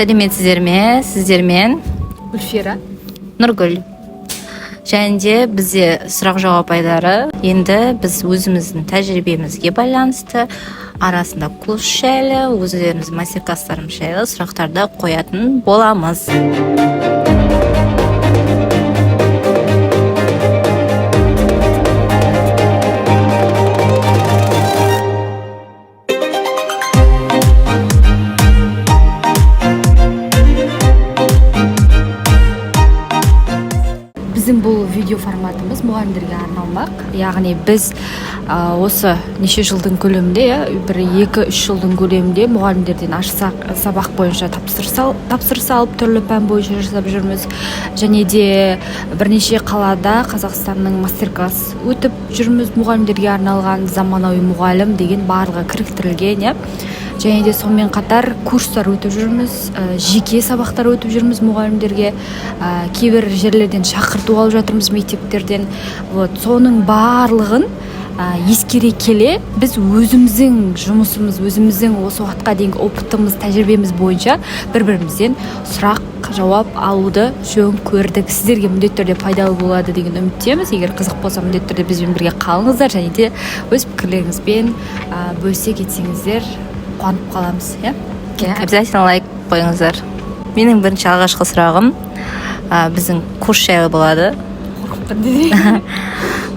Сәлеметсіздер ме? Сіздермен Гүлфира, Нұргүл. Және де бізде сұрақ жауап айлары. Енді біз өзіміздің тәжірибемізге байланысты арасында курс жайлы, өздеріміздің мастер-класстарымыз жайлы сұрақтарды қоятын боламыз. біздің бұл видео форматымыз мұғалімдерге арналмақ. Яғни біз осы неше жылдың көлемінде, бір 2-3 жылдың көлемінде мұғалімдерден ашсақ сабақ бойынша тапсырыс алып түрлі пән бойынша жасап жүрміз. Және де бірнеше қалада Қазақстанның мастер-класс өтіп жүрміз. Мұғалімдерге арналған заманауи мұғалім деген барлығы кіріктірілген. Және де сонымен қатар курстар өтіп жүрміз, жеке сабақтар өтіп жүрміз мұғалімдерге, кейбір жерлерден шақырту алып жатырмыз мектептерден. Соның барлығын ескере келе біз өзіміздің жұмысымыз, өзіміздің осы уақытқа дейінгі опытымыз, тәжірибеміз бойынша бір-бірімізден сұрақ жауап алуды жөн көрдік. Сіздерге міндетті түрде пайдалы болады деген үміттеміз. Егер қызық болса, міндетті түрде бізбен бірге қалыңыздар және де өз пікірлеріңізбен бөлісе кетсеңіздер қуанып қаламыз. Обязательно лайк қойыңыздар. Менің бірінші алғашқы сұрағым біздің курс жайлы болады.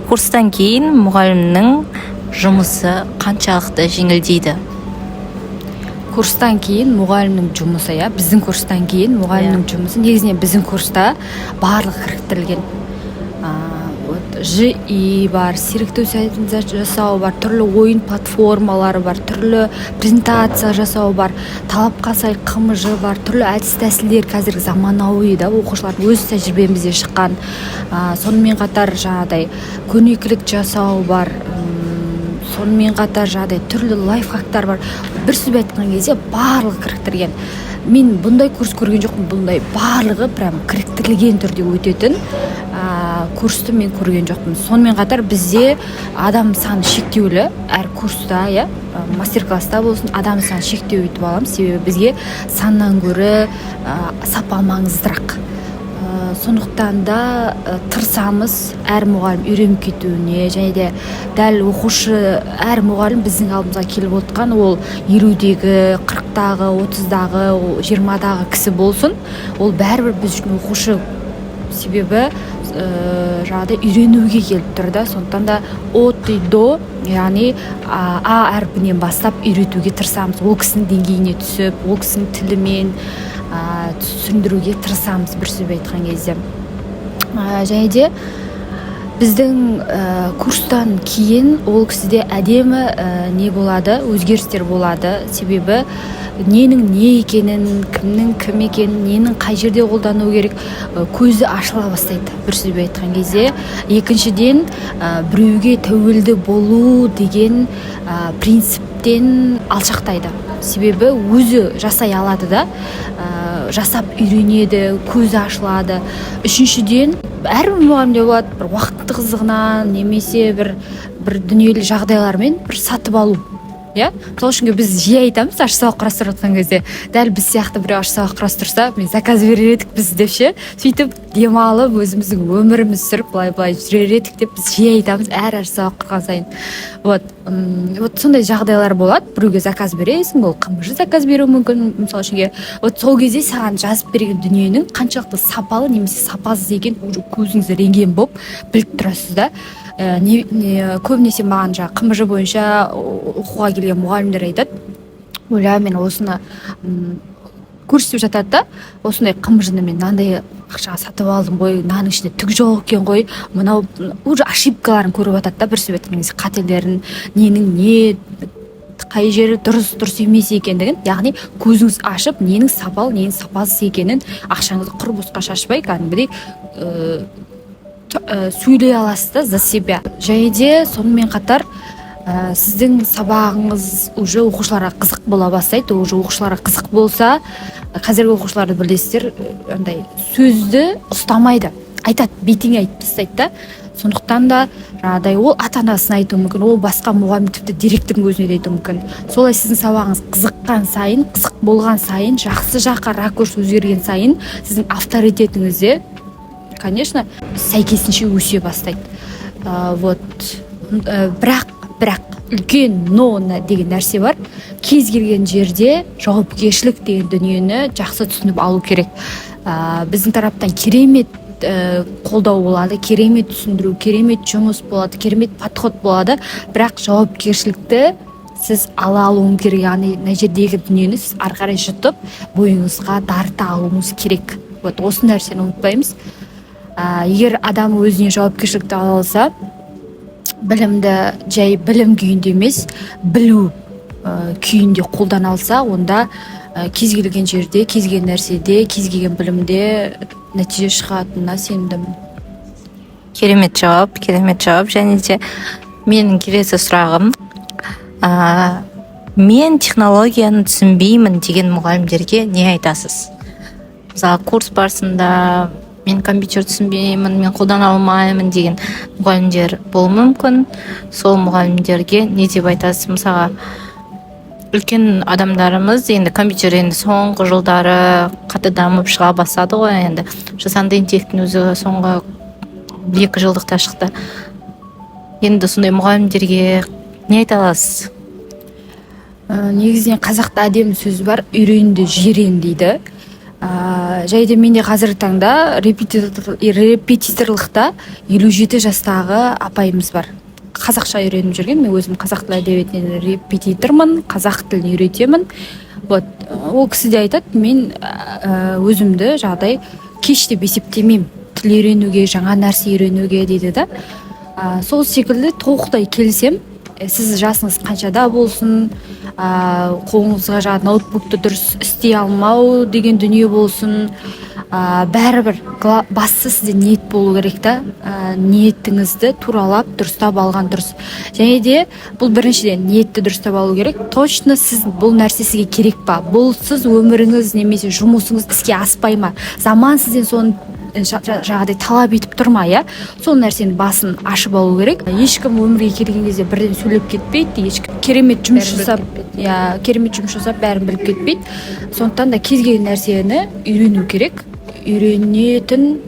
Курстан кейін мұғалімнің жұмысы қаншалықты жеңілдейді? Курстан кейін мұғалімнің жұмысы, біздің курстан кейін мұғалімнің жұмысы негізінен біздің курста барлық кіріктірілген. ЖИ бар, сиректеу сайтын жасау бар, түрлі ойын платформалары бар, түрлі презентация жасау бар, талапқа сай КМЖ бар, түрлі әдіс тәсілдер қазіргі заманауи оқушылардың өз тәжірибемізде шыққан. Сонымен қатар жаңағыдай көрнекілік жасау бар, сонымен қатар жаңағыдай түрлі лайфхактар бар. Бір сөзбен айтқан кезде барлығы кіріктірген. Мен бұндай курс көрген жоқпын, бұндай барлығы прям кіріктірілген түрде өтетін курсты мен көрген жоқпын. Сонымен қатар бізде адам саны шектеулі, әр курста, мастер-класста болсын, адам саны шектеу етіп аламыз, себебі бізге саннан гөрі сапа маңыздырақ. Сондықтан да тырысамыз әр мұғалім үйреніп кетуіне, және де дәл оқушы әр мұғалім біздің алдымызға келіп отқан ол 50-дегі, 40-дағы, 30-дағы, 20-дағы кісі болсын, ол бәрібір біз үшін оқушы, себебі жаңағыдай үйренуге келіп тұр да. Сондықтан да от и до, яғни А әрпінен бастап үйретуге тырысамыз. Ол кісінің деңгейіне түсіп, ол кісінің тілімен түсіндіруге тырысамыз, бір сөзбен айтқан кезде. Және де біздің курстан кейін ол кісіде әдемі не болады, өзгерістер болады. Себебі ненің не екенін, кімнің кім екенін, ненің қай жерде қолдану керек, көзі ашыла бастайды, бір сөзбен айтқан кезде. Екіншіден, біреуге тәуелді болу деген принциптен алшақтайды. Себебі өзі жасай алады да, жасап үйренеді, көзі ашылады. Үшіншіден, әрбір мұғалімде болады бір уақытты қызығынан немесе бір дүниелі жағдайлармен бір сатып алу. Сол үшін біз жиі айтамыз, аш сабақ құрастырып жатқан кезде, дәл біз сияқты біреу аш сабақ құрастырса, мен заказ берер едік біз деп ше, сөйтіп демалып өзіміздің өміріміз сүріп былай жүрер едік деп біз жиі айтамыз әр аш сабақ құрған сайын. Сондай жағдайлар болады. Біреуге заказ бересің, ол КМЖ заказ беруі мүмкін, мысалы үшінге. Сол кезде саған жазып берген дүниенің қаншалықты сапалы немесе сапасыз екен көзіңіз рентген болып біліп тұрасыз да. Көбінесе маған КМЖ бойынша оқуға келген мұғалімдер айтады, ойлаймын мен осыны көрсетіп жатады да, осындай КМЖ-ны мен мынандай ақшаға сатып алдым ғой, мынаның ішінде түк жоқ екен ғой, мынау уже ошибкаларын көріп жатады да, бір сөзбен айтқан кезде қателерін, ненің не қай жері дұрыс емес екендігін, яғни көзіңіз ашып, ненің сапалы, ненің сапасыз екенін ақшаңызды құр босқа шашпай, кәдімгідей сөйлей аласыз да за себя. Және де сонымен қатар сіздің сабағыңыз уже оқушыларға қызық бола бастайды. Уже оқушыларға қызық болса, қазіргі оқушыларды білесіздер, андай сөзді ұстамайды. Айтады, бетіңе айтып тастайды да. Сондықтан да жаңағыдай ол ата анасына айтуы мүмкін, ол басқа мұғалім, тіпті директордың өзіне де айтуы мүмкін. Солай сіздің сабағыңыз қызыққан сайын, қызық болған сайын, жақсы жаққа ракурс өзгерген сайын сіздің авторитетіңіз де, конечно, сәйкесінше өсе бастайды. Вот бірақ үлкен но деген нәрсе бар. Кез келген жерде жауапкершілік деген дүниені жақсы түсініп алу керек. Біздің тараптан керемет қолдау болады, керемет түсіндіру, керемет жұмыс болады, керемет подход болады, бірақ жауапкершілікті сіз ала алуыңыз керек. Яғни мына жердегі дүниені сіз ары қарай жұтып бойыңызға дарыта алуыңыз керек. Вот осы нәрсені ұмытпаймыз. Егер адам өзіне жауапкершілікті ала алса, білімді жай білім күйінде емес, білу күйінде қолдана алса, онда кез келген жерде, кез келген нәрседе, кез келген білімде нәтиже шығатынына сенімдімін. Керемет жауап. Және де менің келесі сұрағым, мен технологияны түсінбеймін деген мұғалімдерге не айтасыз? Мысалы, курс барысында мен компьютер түсінбеймін, мен қолдана алмаймын деген мұғалімдер болуы мүмкін. Сол мұғалімдерге не деп айтасыз? Мысалға, үлкен адамдарымыз енді компьютер енді соңғы жылдары қатты дамып шыға бастады ғой. Енді жасанды интеллекттің өзі соңғы 2 жылдықта шықты. Енді сондай мұғалімдерге не айта аласыз? Негізінен қазақта әдемі сөз бар, үйренді жирен дейді. Жайда менде қазіргі таңда репетиторлықта 57 жастағы апайымыз бар. Қазақша үйреніп жүрген, мен өзім қазақ тілі әдебиетінен репетитормын, қазақ тілін үйретемін. Вот, ол кісі де айтады, мен өзімді жағдай кеш деп есептемеймін, тіл үйренуге, жаңа нәрсе үйренуге дейді да. Сол секілді толықтай келсем, сіз жасыңыз қаншада болсын, қолыңызға жаңағы ноутбукты дұрыс істей алмау деген дүние болсын, бәрібір басты сізде ниет болу керек та. Ниетіңізді туралап дұрыстап алған дұрыс. Және де бұл біріншіден ниетті дұрыстап алу керек. Точно сіз бұл нәрсе сізге керек па? Бұл сіз өміріңіз немесе жұмысыңыз іске аспай ма? Заман сізден соны жағдай талап етіп тұрма, иә? Сол нәрсені басын ашып алу керек. Ешкім өмірге келген кезде бірден сөйлеп кетпейді. Ешкім керемет жұмыс жасап, бәрін біліп кетпейді. Сондықтан да кез келген нәрсені үйрену керек. Үйренетін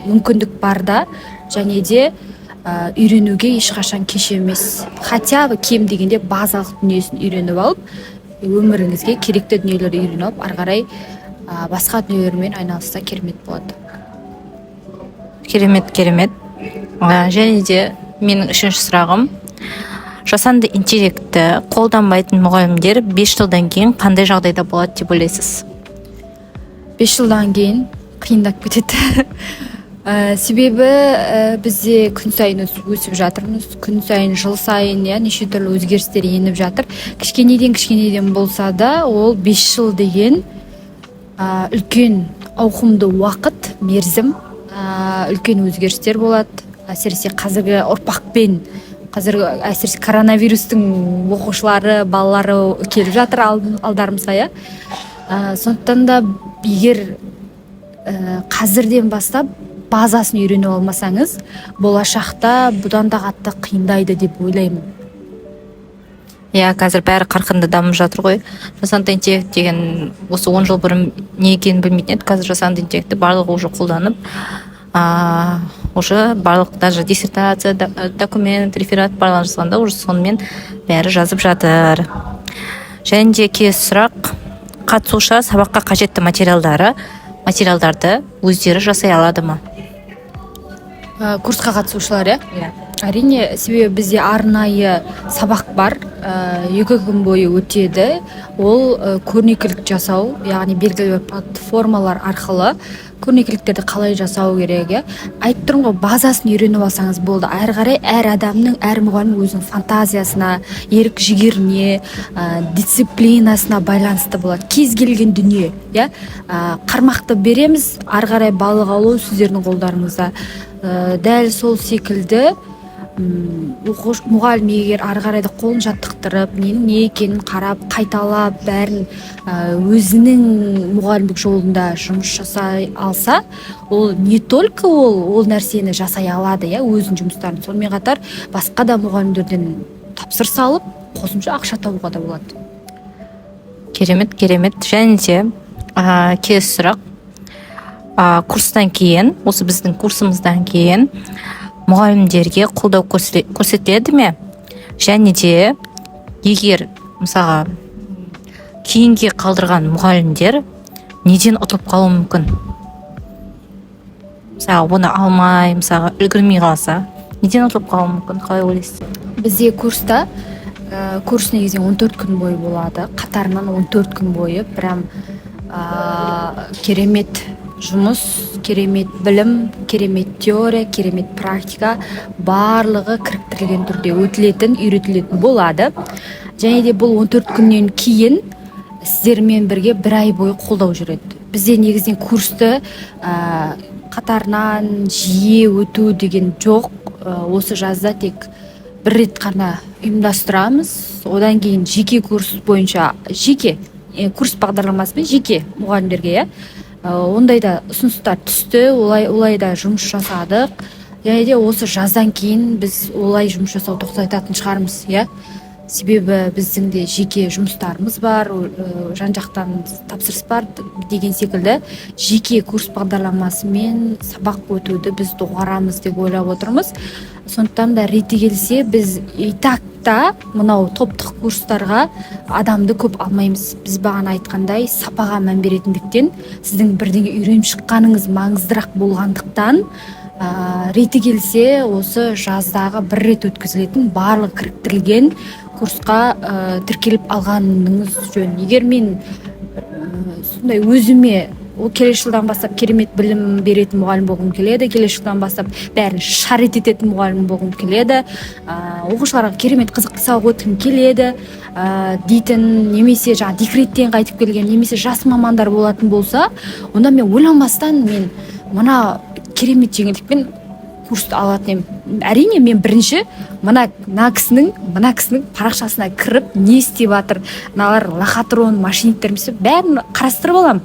мүмкіндік барда, және де үйренуге ешқашан кеш емес. Хотя бы кем дегенде базалық дүниесін үйреніп алып, өміріңізге керекті дүниелерді үйреніп алып, ары қарай басқа дүниелермен айналысса керемет болады. Керемет. Және де менің үшінші сұрағым, жасанды интеллектті қолданбайтын мұғалімдер 5 жылдан кейін қандай жағдайда болады деп ойлайсыз? 5 жылдан кейін қиындап кетеді. Себебі бізде күн сайын өсіп жатырмыз, күн сайын, жыл сайын неше түрлі өзгерістер еніп жатыр. Кішкенеден болса да, ол 5 жыл деген үлкен ауқымды уақыт, мерзім, үлкен өзгерістер болады. Әсіресе қазіргі ұрпақпен, әсіресе коронавирустың оқушылары, балалары келіп жатыр алдарымызға. Сондықтан да егер қазірден бастап базасын үйреніп алмасаңыз, болашақта бұдан да қатты қиындайды деп ойлаймын. Қазір бәрі қарқынды дамып жатыр ғой. Жасанды интеллект деген осы 10 жыл бұрын не екенін білмейтін еді. Қазір жасанды интеллектті барлығы уже қолданып, уже барлық даже диссертация, документ, реферат барлығын жасағанда уже сонымен бәрі жазып жатыр. Және де келесі сұрақ, қатысушы сабаққа қажетті материалдарды өздері жасай алады ма? Курсқа қатысушылар, әрине, себебі бізде арнайы сабақ бар, 2 күн бойы өтеді. Ол көрнекілік жасау, яғни белгілі платформалар арқылы көрнекіліктерді қалай жасау керек. Айтып тұрмын ғой, базасын үйреніп алсаңыз болды. Әрі қарай әр адамның, әр мұғалімнің өзінің фантазиясына, ерік жігеріне, дисциплинасына байланысты болады. Кез келген дүние, қармақты береміз, ары қарай балық алу сіздердің қолдарыңызда. Дәл сол секілді мұғалім егер ары қарай да қолын жаттықтырып ненің не екенін қарап қайталап бәрін өзінің мұғалімдік жолында жұмыс жасай алса, ол не только ол нәрсені жасай алады, өзінің жұмыстарын, сонымен қатар басқа да мұғалімдерден тапсырыс алып қосымша ақша табуға да болады. Керемет. Және де келесі сұрақ, курстан кейін, осы біздің курсымыздан кейін мұғалімдерге қолдау көрсетіледі ме? Және де егер мысалға кейінге қалдырған мұғалімдер неден ұтылып қалуы мүмкін? Мысалы оны алмай, мысалға үлгермей қалса, неден ұтылып қалуы мүмкін? Қалай ойлайсыз? Бізде курста курс негізінен 14 күн бойы болады. Қатарынан 14 күн бойы прям керемет жұмыс, керемет білім, керемет теория, керемет практика барлығы кіріктірілген түрде өтілетін, үйретілетін болады. Және де бұл 14 күннен кейін сіздермен бірге бір ай бойы қолдау жүреді. Бізде негізінен курсты қатарынан жиі өту деген жоқ. Осы жазда тек бір рет қана ұйымдастырамыз. Одан кейін жеке курс бойынша, жеке курс бағдарламасымен жеке мұғалімдерге ондайда ұсыныстар түсті, олайда жұмыс жасадық. Және де осы жаздан кейін біз олай жұмыс жасау тоқтататын шығармыз, себебі біздің де жеке жұмыстарымыз бар, жан-жақтан тапсырыс бар деген секілді жеке курс бағдарламасымен сабақ өтуді біз доғарамыз деп ойлап отырмыз. Сондықтан да реті келсе біз итакта мынау топтық курстарға адамды көп алмаймыз. Біз бағана айтқандай сапаға мән беретіндіктен, сіздің бірдеңе үйреніп шыққаныңыз маңыздырақ болғандықтан реті келсе осы жаздағы бір рет өткізілетін барлық кіріктірілген курсқа тіркеліп алғаныңыз жөн. Егер мен сондай өзіме келесі жылдан бастап керемет білім беретін мұғалім болғым келеді, келесі жылдан бастап бәрін шарит ететін мұғалім болғым келеді, оқушыларға керемет қызықты сабақ өткім келеді дейтін, немесе декреттен қайтып келген, немесе жас мамандар болатын болса, онда мен ойланбастан мен мына керемет жеңілдікпен курсты алатын едім. Әрине мен бірінші мына кісінің парақшасына кіріп не істеп жатыр, мыналар лохотрон, мошенниктер ме, бәрін қарастырып аламын.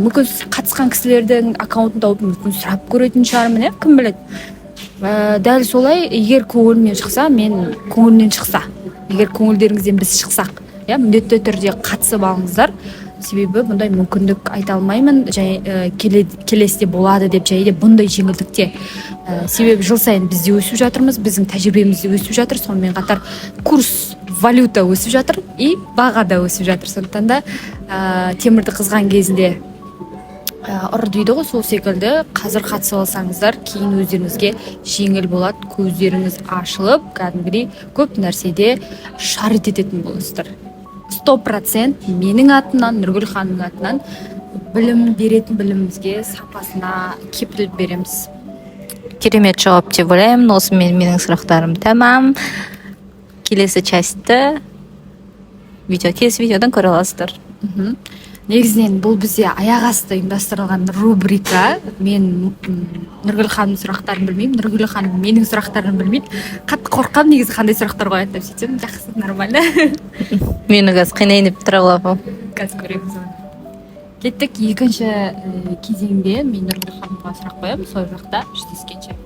Мүмкін қатысқан кісілердің аккаунтын тауып мүмкін сұрап көретін шығармын, кім біледі. Дәл солай, егер көңілімнен шықса, егер көңілдеріңізден біз шықсақ, міндетті түрде қатысып алыңыздар. Себебі бұндай мүмкіндік айта алмаймын, келесіде болады деп, және де бұндай жеңілдікте. Себебі жыл сайын бізде өсіп жатырмыз, біздің тәжірибемізде өсіп жатыр, сонымен қатар курс, валюта өсіп жатыр, и баға да өсіп жатыр. Сондықтан да темірді қызған кезінде ұры дейді ғой, сол секілді қазір қатысып алсаңыздар, кейін өздеріңізге жеңіл болады, көздеріңіз ашылып, кәдімгідей көп нәрседе шарит ететін боласыздар. 100% менің атынан, Нұргүл ханымның атынан білім беретін білімімізге сапасына кепілдік береміз. Керемет жауап деп ойлаймын. Осымен менің сұрақтарым тәмам. Келесі частьті келесі видеодан көре аласыздар. Негізінен бұл бізде аяқ асты ұйымдастырылған рубрика. Мен Нұргүл ханымның сұрақтарын білмеймін, Нұргүл ханым менің сұрақтарын білмейді. Қатты қорқам негізі қандай сұрақтар қояды деп сөйтсем, жақсы, нормально. Мені қазір қинайын деп тұра қалам. Қазір көреміз оны. Кеттік екінші кезеңде мен Нұргүл ханымға сұрақ қоямын, сол жақта жүздескенше.